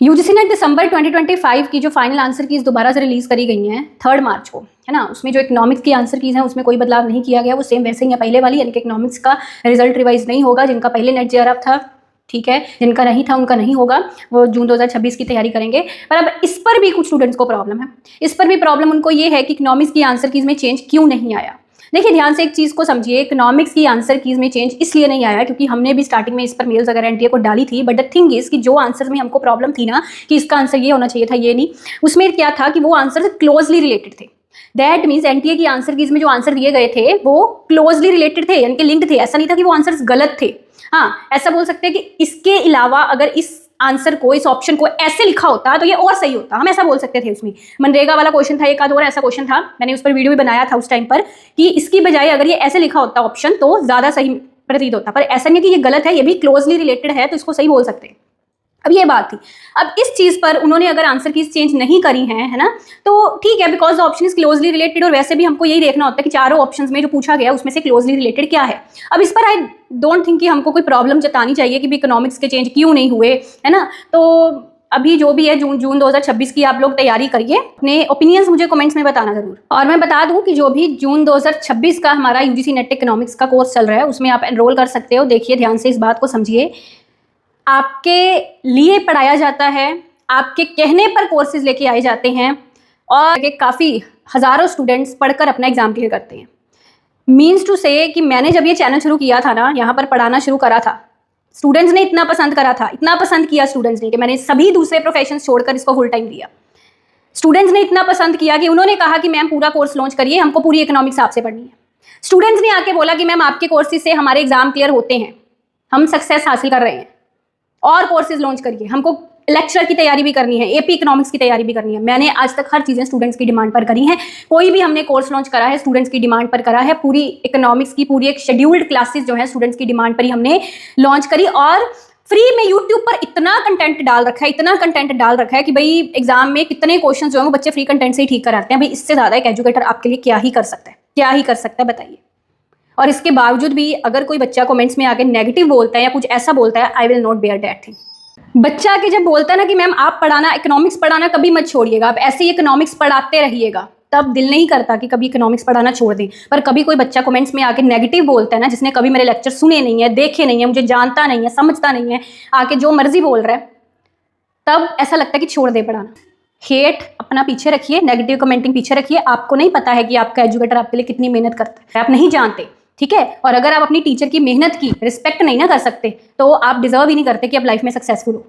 UGC ने दिसंबर 2025 की जो फाइनल आंसर कीज दोबारा से रिलीज करी गई हैं 3 मार्च को, है ना। उसमें जो इकोनॉमिक्स की आंसर कीज हैं उसमें कोई बदलाव नहीं किया गया, वो सेम वैसे ही है पहले वाली, यानी कि इकोनॉमिक्स का रिजल्ट रिवाइज नहीं होगा। जिनका पहले नेट जेआरएफ था, ठीक है, जिनका नहीं था उनका नहीं होगा, वो जून 2026 की तैयारी करेंगे। पर अब इस पर भी कुछ स्टूडेंट्स को प्रॉब्लम है। इस पर भी प्रॉब्लम उनको ये है कि इकोनॉमिक्स की आंसर कीज में चेंज क्यों नहीं आया। देखिए ध्यान से एक चीज़ को समझिए, इकोनॉमिक्स की आंसर कीज में चेंज इसलिए नहीं आया क्योंकि हमने भी स्टार्टिंग में इस पर मेल्स वगैरह एनटीए को डाली थी। बट द थिंग इज कि जो आंसर में हमको प्रॉब्लम थी ना कि इसका आंसर ये होना चाहिए था, ये नहीं, उसमें क्या था कि वो आंसर क्लोजली रिलेटेड थे। दैट मीन्स एनटीए की आंसर कीज में जो आंसर दिए गए थे वो क्लोजली रिलेटेड थे, यानी कि लिंक्ड थे। ऐसा नहीं था कि वो आंसर्स गलत थे। हाँ, ऐसा बोल सकते हैं कि इसके अलावा अगर इस आंसर को, इस ऑप्शन को ऐसे लिखा होता तो ये और सही होता, हम ऐसा बोल सकते थे। उसमें मनरेगा वाला क्वेश्चन था, एक आध और ऐसा क्वेश्चन था, मैंने उस पर वीडियो भी बनाया था उस टाइम पर, कि इसकी बजाय अगर ये ऐसे लिखा होता ऑप्शन तो ज्यादा सही प्रतीत होता। पर ऐसा नहीं कि ये गलत है, ये भी क्लोजली रिलेटेड है तो इसको सही बोल सकते हैं। अब ये बात थी। अब इस चीज पर उन्होंने अगर आंसर कीज चेंज नहीं करी हैं, है ना, तो ठीक है, because option is closely related. और वैसे भी हमको यही देखना होता है कि चारों ऑप्शंस में जो पूछा गया उसमें से क्लोजली रिलेटेड क्या है। अब इस पर आई डोंट थिंक कि हमको कोई प्रॉब्लम जतानी चाहिए कि भी इकोनॉमिक्स के चेंज क्यों नहीं हुए, है ना। तो अभी जो भी है जून 2026 की आप लोग तैयारी करिए। अपने ओपिनियंस मुझे कमेंट्स में बताना जरूर। और मैं बता दूं कि जो भी जून 2026 का हमारा यूजीसी नेट इकोनॉमिक्स का कोर्स चल रहा है उसमें आप एनरोल कर सकते हो। देखिए ध्यान से इस बात को समझिए, आपके लिए पढ़ाया जाता है, आपके कहने पर कोर्सेज लेके आए जाते हैं और काफ़ी हज़ारों स्टूडेंट्स पढ़कर अपना एग्जाम क्लियर करते हैं। मीन्स टू से कि मैंने जब ये चैनल शुरू किया था ना, यहाँ पर पढ़ाना शुरू करा था, स्टूडेंट्स ने इतना पसंद करा था, इतना पसंद किया स्टूडेंट्स ने कि मैंने सभी दूसरे प्रोफेशन छोड़कर इसको फुल टाइम दिया। स्टूडेंट्स ने इतना पसंद किया कि उन्होंने कहा कि मैम पूरा कोर्स लॉन्च करिए, हमको पूरी इकोनॉमिक्स आपसे पढ़नी है। स्टूडेंट्स ने आके बोला कि मैम आपके कोर्सेज से हमारे एग्जाम क्लियर होते हैं, हम सक्सेस हासिल कर रहे हैं, और कोर्सेज लॉन्च करिए, हमको लेक्चर की तैयारी भी करनी है, एपी इकोनॉमिक्स की तैयारी भी करनी है। मैंने आज तक हर चीज़ें स्टूडेंट्स की डिमांड पर करी हैं। कोई भी हमने कोर्स लॉन्च करा है स्टूडेंट्स की डिमांड पर करा है। पूरी इकोनॉमिक्स की पूरी एक शेड्यूल्ड क्लासेस जो है स्टूडेंट्स की डिमांड पर ही हमने लॉन्च करी। और फ्री में यूट्यूब पर इतना कंटेंट डाल रखा है, इतना कंटेंट डाल रखा है कि भाई एग्जाम में कितने क्वेश्चन जो है वो बच्चे फ्री कंटेंट से ही ठीक कराते हैं। भाई इससे ज़्यादा एक एजुकेटर आपके लिए क्या ही कर सकता है, क्या ही कर सकता है बताइए। और इसके बावजूद भी अगर कोई बच्चा कमेंट्स में आके नेगेटिव बोलता है या कुछ ऐसा बोलता है, I will not bear that thing. बच्चा आके जब बोलता है ना कि मैम आप पढ़ाना, इकोनॉमिक्स पढ़ाना कभी मत छोड़िएगा, आप ऐसे ही इकोनॉमिक्स पढ़ाते रहिएगा, तब दिल नहीं करता कि कभी इकोनॉमिक्स पढ़ाना छोड़ दें। पर कभी कोई बच्चा कमेंट्स में आके नेगेटिव बोलता है ना, जिसने कभी मेरे लेक्चर सुने नहीं है, देखे नहीं है, मुझे जानता नहीं है, समझता नहीं है, आके जो मर्जी बोल रहा है, तब ऐसा लगता है कि छोड़ दे पढ़ाना। हेट अपना पीछे रखिए, नेगेटिव कमेंटिंग पीछे रखिए। आपको नहीं पता है कि आपका एजुकेटर आपके लिए कितनी मेहनत करता है, आप नहीं जानते, ठीक है। और अगर आप अपनी टीचर की मेहनत की रिस्पेक्ट नहीं ना कर सकते तो आप डिजर्व ही नहीं करते कि आप लाइफ में सक्सेसफुल हो।